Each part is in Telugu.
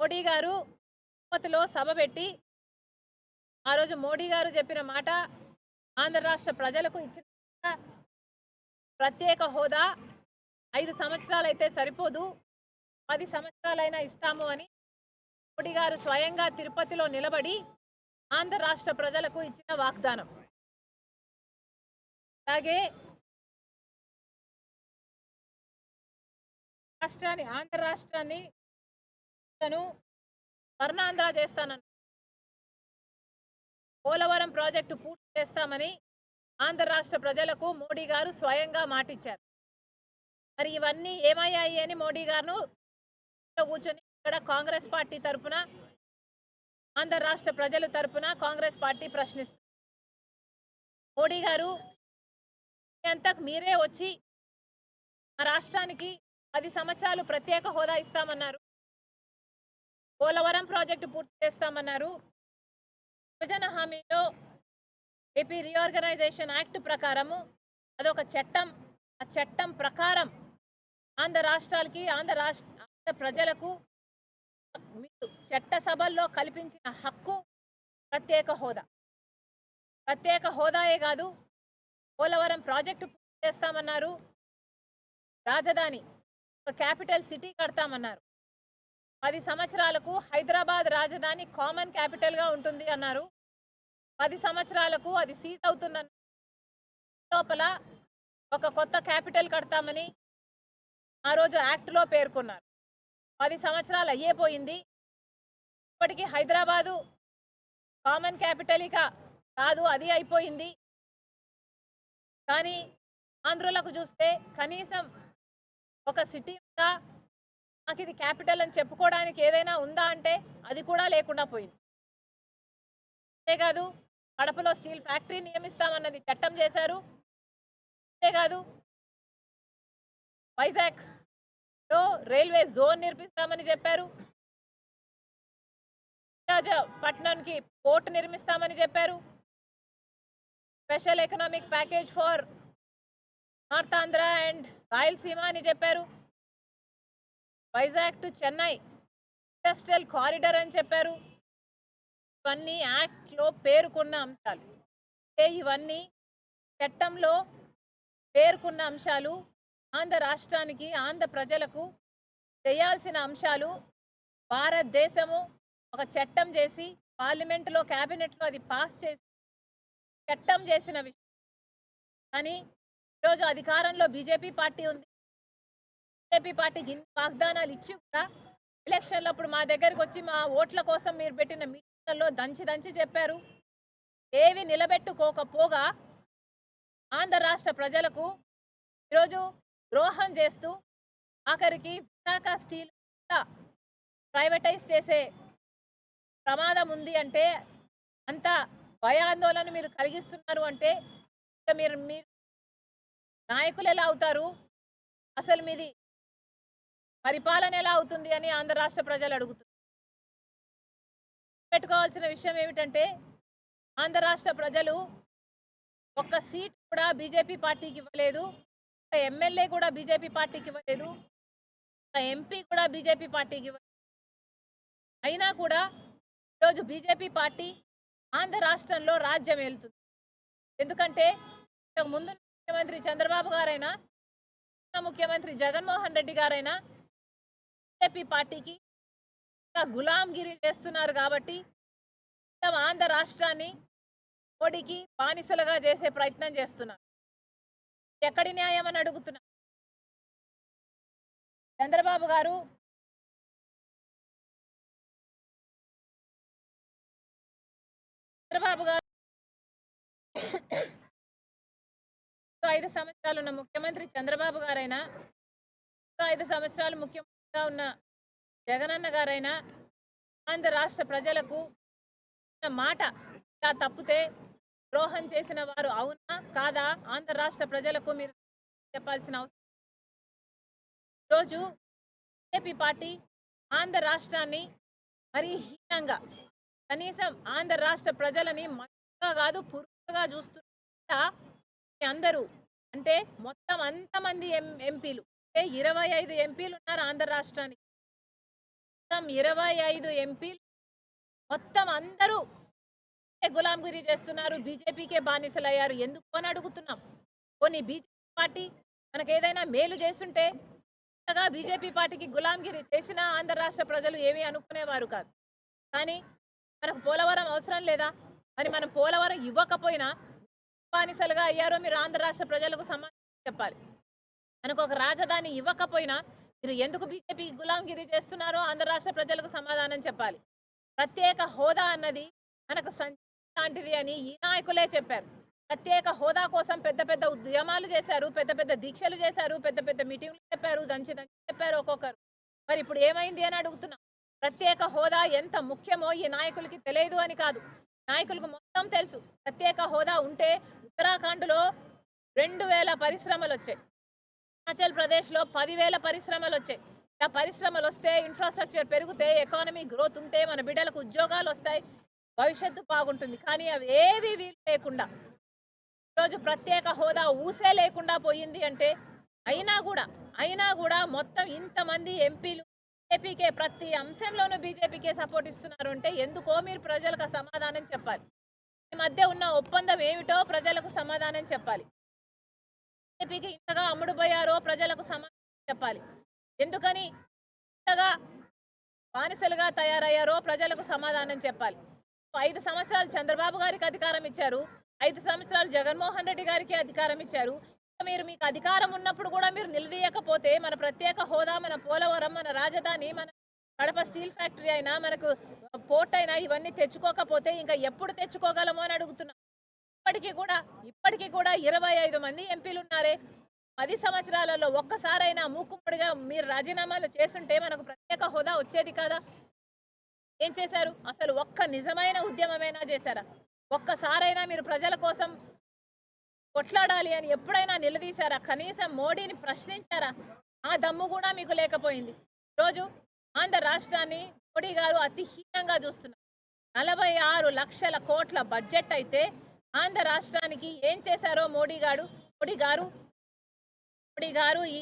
మోడీ గారు తిరుపతిలో సభ పెట్టి ఆ రోజు మోడీ గారు చెప్పిన మాట ఆంధ్ర రాష్ట్ర ప్రజలకు ఇచ్చిన మాట, ప్రత్యేక హోదా 5 సంవత్సరాలైతే సరిపోదు, 10 సంవత్సరాలైనా ఇస్తాము అని మోడీ గారు స్వయంగా తిరుపతిలో నిలబడి ఆంధ్ర రాష్ట్ర ప్రజలకు ఇచ్చిన వాగ్దానం. అలాగే ఆంధ్ర రాష్ట్రాన్ని తను స్వర్ణాంధ్ర చేస్తానని, పోలవరం ప్రాజెక్టు పూర్తి చేస్తామని ఆంధ్ర రాష్ట్ర ప్రజలకు మోడీ గారు స్వయంగా మాటిచ్చారు. మరి ఇవన్నీ ఏమయ్యాయి అని మోడీ గారు కూర్చొని ఇక్కడ కాంగ్రెస్ పార్టీ తరఫున, ఆంధ్ర రాష్ట్ర ప్రజల తరఫున కాంగ్రెస్ పార్టీ ప్రశ్నిస్తుంది. మోడీ గారు అంతకు మీరే వచ్చి మా రాష్ట్రానికి 10 సంవత్సరాలు ప్రత్యేక హోదా ఇస్తామన్నారు, పోలవరం ప్రాజెక్టు పూర్తి చేస్తామన్నారు. విభజన హామీలో ఏపీ రీఆర్గనైజేషన్ యాక్ట్ ప్రకారము అదొక చట్టం. ఆ చట్టం ప్రకారం ఆంధ్ర రాష్ట్రాలకి, ఆంధ్ర ప్రజలకు మీరు చట్టసభల్లో కల్పించిన హక్కు ప్రత్యేక హోదా. ప్రత్యేక హోదాయే కాదు, పోలవరం ప్రాజెక్టు పూర్తి చేస్తామన్నారు, రాజధాని ఒక క్యాపిటల్ సిటీ కడతామన్నారు, 10 సంవత్సరాలకు హైదరాబాద్ రాజధాని కామన్ క్యాపిటల్గా ఉంటుంది అన్నారు, 10 సంవత్సరాలకు అది సీజ్ అవుతుందన్న లోపల ఒక కొత్త క్యాపిటల్ కడతామని ఆ రోజు యాక్ట్లో పేర్కొన్నారు. 10 సంవత్సరాలు అయ్యేపోయింది. ఇప్పటికీ హైదరాబాదు కామన్ క్యాపిటల్గా కాదు, అది అయిపోయింది. కానీ ఆంధ్రులకు చూస్తే కనీసం ఒక సిటీ ఉందా, నాకు ఇది క్యాపిటల్ అని చెప్పుకోవడానికి ఏదైనా ఉందా అంటే అది కూడా లేకుండా పోయింది. అంతేకాదు కడపలో స్టీల్ ఫ్యాక్టరీ నియమిస్తామన్నది చట్టం చేశారు. అంతేకాదు వైజాగ్లో రైల్వే జోన్ నిర్మిస్తామని చెప్పారు, పట్నానికి పోర్ట్ నిర్మిస్తామని చెప్పారు, special economic package for north Andhra and Rayalaseema అని చెప్పారు, Vizag to Chennai industrial corridor అని చెప్పారు. ఇవన్నీ యాక్ట్లో పేర్కొన్న అంశాలు. ఇవన్నీ చట్టంలో పేర్కొన్న అంశాలు, ఆంధ్ర రాష్ట్రానికి, ఆంధ్ర ప్రజలకు చేయాల్సిన అంశాలు. భారతదేశము ఒక చట్టం చేసి పార్లమెంటులో, క్యాబినెట్లో అది పాస్ చేసి చట్టం చేసిన విషయం. కానీ ఈరోజు అధికారంలో బీజేపీ పార్టీ ఉంది. బీజేపీ పార్టీకి ఇన్ని వాగ్దానాలు ఇచ్చి కూడా ఎలక్షన్లప్పుడు మా దగ్గరికి వచ్చి మా ఓట్ల కోసం మీరు పెట్టిన మీటింగ్లలో దంచి దంచి చెప్పారు. ఏవి నిలబెట్టుకోకపోగా ఆంధ్ర రాష్ట్ర ప్రజలకు ఈరోజు ద్రోహం చేస్తూ ఆఖరికి విశాఖ స్టీల్ ప్రైవేటైజ్ చేసే ప్రమాదం ఉంది అంటే, అంత భయాందోళన మీరు కలిగిస్తున్నారు అంటే మీరు నాయకులు ఎలా అవుతారు, అసలు మీది పరిపాలన ఎలా అవుతుంది అని ఆంధ్ర రాష్ట్ర ప్రజలు అడుగుతున్నారు. పెట్టుకోవాల్సిన విషయం ఏమిటంటే, ఆంధ్ర రాష్ట్ర ప్రజలు ఒక్క సీట్ కూడా బీజేపీ పార్టీకి ఇవ్వలేదు, ఒక ఎమ్మెల్యే కూడా బీజేపీ పార్టీకి ఇవ్వలేదు, ఒక ఎంపీ కూడా బీజేపీ పార్టీకి ఇవ్వలేదు. అయినా కూడా ఈరోజు బీజేపీ పార్టీ ఆంధ్ర రాష్ట్రంలో రాజ్యం ఏలుతుంది. ఎందుకంటే ఇంతకు ముందు ముఖ్యమంత్రి చంద్రబాబు గారైనా, ముఖ్యమంత్రి జగన్మోహన్ రెడ్డి గారైనా బీజేపీ పార్టీకి గులాంగిరి చేస్తున్నారు. కాబట్టి ఆంధ్ర రాష్ట్రాన్ని మోడీకి బానిసలుగా చేసే ప్రయత్నం చేస్తున్నారు. ఎక్కడి న్యాయం అని అడుగుతున్నా. చంద్రబాబు గారు చంద్రబాబు గారు 5 సంవత్సరాలు ఉన్న ముఖ్యమంత్రి చంద్రబాబు గారైనా, 5 సంవత్సరాలు ముఖ్యమంత్రిగా ఉన్న జగనన్న గారైనా ఆంధ్ర రాష్ట్ర ప్రజలకు మాట తప్పితే ద్రోహం చేసిన వారు అవునా కాదా ఆంధ్ర రాష్ట్ర ప్రజలకు మీరు చెప్పాల్సిన అవసరం. ఈరోజు బీజేపీ పార్టీ ఆంధ్ర రాష్ట్రాన్ని మరీ హీనంగా, కనీసం ఆంధ్ర రాష్ట్ర ప్రజలని మనుషులుగా కాదు పురుగులుగా చూస్తున్నా. అందరూ అంటే మొత్తం అంతమంది ఎంపీలు, 25 ఎంపీలు ఉన్నారు ఆంధ్ర రాష్ట్రానికి. మొత్తం 25 ఎంపీలు మొత్తం అందరూ గులాంగిరి చేస్తున్నారు, బీజేపీకే బానిసలయ్యారు ఎందుకు అని అడుగుతున్నాం. పోనీ బీజేపీ పార్టీ మనకేదైనా మేలు చేస్తుంటే కొత్తగా బీజేపీ పార్టీకి గులాంగిరి చేసినా ఆంధ్ర రాష్ట్ర ప్రజలు ఏమీ అనుకునేవారు కాదు. కానీ మనకు పోలవరం అవసరం లేదా? మరి మనం పోలవరం ఇవ్వకపోయినా బానిసలుగా అయ్యారో మీరు ఆంధ్ర రాష్ట్ర ప్రజలకు సమాధానం చెప్పాలి. మనకు ఒక రాజధాని ఇవ్వకపోయినా మీరు ఎందుకు బీజేపీకి గులాంగిరి చేస్తున్నారో ఆంధ్ర రాష్ట్ర ప్రజలకు సమాధానం చెప్పాలి. ప్రత్యేక హోదా అన్నది మనకు లాంటిది అని ఈ నాయకులే చెప్పారు. ప్రత్యేక హోదా కోసం పెద్ద పెద్ద ఉద్యమాలు చేశారు, పెద్ద పెద్ద దీక్షలు చేశారు, పెద్ద పెద్ద మీటింగ్లు చెప్పారు, దంచి దంచి చెప్పారు ఒక్కొక్కరు. మరి ఇప్పుడు ఏమైంది అని అడుగుతున్నాం. ప్రత్యేక హోదా ఎంత ముఖ్యమో ఈ నాయకులకి తెలియదు అని కాదు, నాయకులకు మొత్తం తెలుసు. ప్రత్యేక హోదా ఉంటే ఉత్తరాఖండ్లో 2000 పరిశ్రమలు వచ్చాయి, హిమాచల్ ప్రదేశ్లో 10,000 పరిశ్రమలు వచ్చాయి. ఆ పరిశ్రమలు వస్తే ఇన్ఫ్రాస్ట్రక్చర్ పెరిగితే ఎకానమీ గ్రోత్ ఉంటే మన బిడ్డలకు ఉద్యోగాలు వస్తాయి, భవిష్యత్తు బాగుంటుంది. కానీ అవి ఏవి వీలు లేకుండా ఈరోజు ప్రత్యేక హోదా ఊసే లేకుండా పోయింది అంటే అయినా కూడా మొత్తం ఇంతమంది ఎంపీలు బీజేపీకే ప్రతి అంశంలోనూ బీజేపీకే సపోర్ట్ ఇస్తున్నారు అంటే ఎందుకో మీరు ప్రజలకు సమాధానం చెప్పాలి. ఈ మధ్య ఉన్న ఒప్పందం ఏమిటో ప్రజలకు సమాధానం చెప్పాలి. బీజేపీకి ఇంతగా అమ్ముడుపోయారో ప్రజలకు సమాధానం చెప్పాలి. ఎందుకని ఇంతగా బానిసలుగా తయారయ్యారో ప్రజలకు సమాధానం చెప్పాలి. 5 సంవత్సరాలు చంద్రబాబు గారికి అధికారం ఇచ్చారు, 5 సంవత్సరాలు జగన్మోహన్ రెడ్డి గారికి అధికారం ఇచ్చారు. మీకు అధికారం ఉన్నప్పుడు కూడా మీరు నిలదీయకపోతే మన ప్రత్యేక హోదా, మన పోలవరం, మన రాజధాని, మన కడప స్టీల్ ఫ్యాక్టరీ అయినా, మనకు పోర్ట్ అయినా ఇవన్నీ తెచ్చుకోకపోతే ఇంకా ఎప్పుడు తెచ్చుకోగలమో అని అడుగుతున్నాం. ఇప్పటికీ కూడా 25 మంది ఎంపీలు ఉన్నారే. 10 సంవత్సరాలలో ఒక్కసారైనా మూకుమ్మడిగా మీరు రాజీనామాలు చేస్తుంటే మనకు ప్రత్యేక హోదా వచ్చేది కదా. ఏం చేశారు? అసలు ఒక్క నిజమైన ఉద్యమమైనా చేశారా? ఒక్కసారైనా మీరు ప్రజల కోసం కొట్లాడాలి అని ఎప్పుడైనా నిలదీశారా? కనీసం మోడీని ప్రశ్నించారా? ఆ దమ్ము కూడా మీకు లేకపోయింది. ఈరోజు ఆంధ్ర రాష్ట్రాన్ని మోడీ గారు అతి హీనంగా చూస్తున్నారు. 46 లక్షల కోట్ల బడ్జెట్ అయితే ఆంధ్ర రాష్ట్రానికి ఏం చేశారో మోడీ గారు ఈ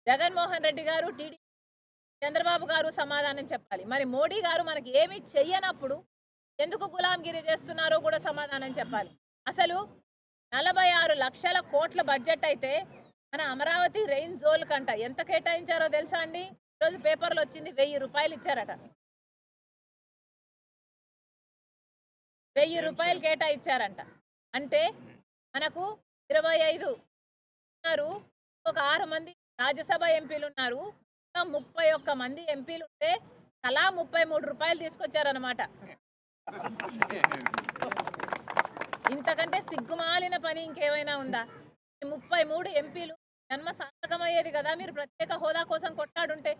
జగన్మోహన్ రెడ్డి గారు, టీడీపీ చంద్రబాబు గారు సమాధానం చెప్పాలి. మరి మోడీ గారు మనకి ఏమీ చెయ్యనప్పుడు ఎందుకు గులాంగిరి చేస్తున్నారో కూడా సమాధానం చెప్పాలి. అసలు 46 లక్షల కోట్ల బడ్జెట్ అయితే మన అమరావతి రెయిన్ జోన్ కంట ఎంత కేటాయించారో తెలుసా అండి? ఈరోజు పేపర్లో వచ్చింది, 1000 రూపాయలు ఇచ్చారట. 1000 రూపాయలు కేటాయించారంట. అంటే మనకు 25 ఉన్నారు, ఒక 6 మంది రాజ్యసభ ఎంపీలు ఉన్నారు, 31 మంది ఎంపీలు ఉంటే తలా 33 రూపాయలు తీసుకొచ్చారనమాట. ఇంతకంటే సిగ్గుమాలిన పని ఇంకేమైనా ఉందా? 33 ఎంపీలు జన్మ సార్థకమయ్యేది కదా మీరు ప్రత్యేక హోదా కోసం కొట్లాడుంటే.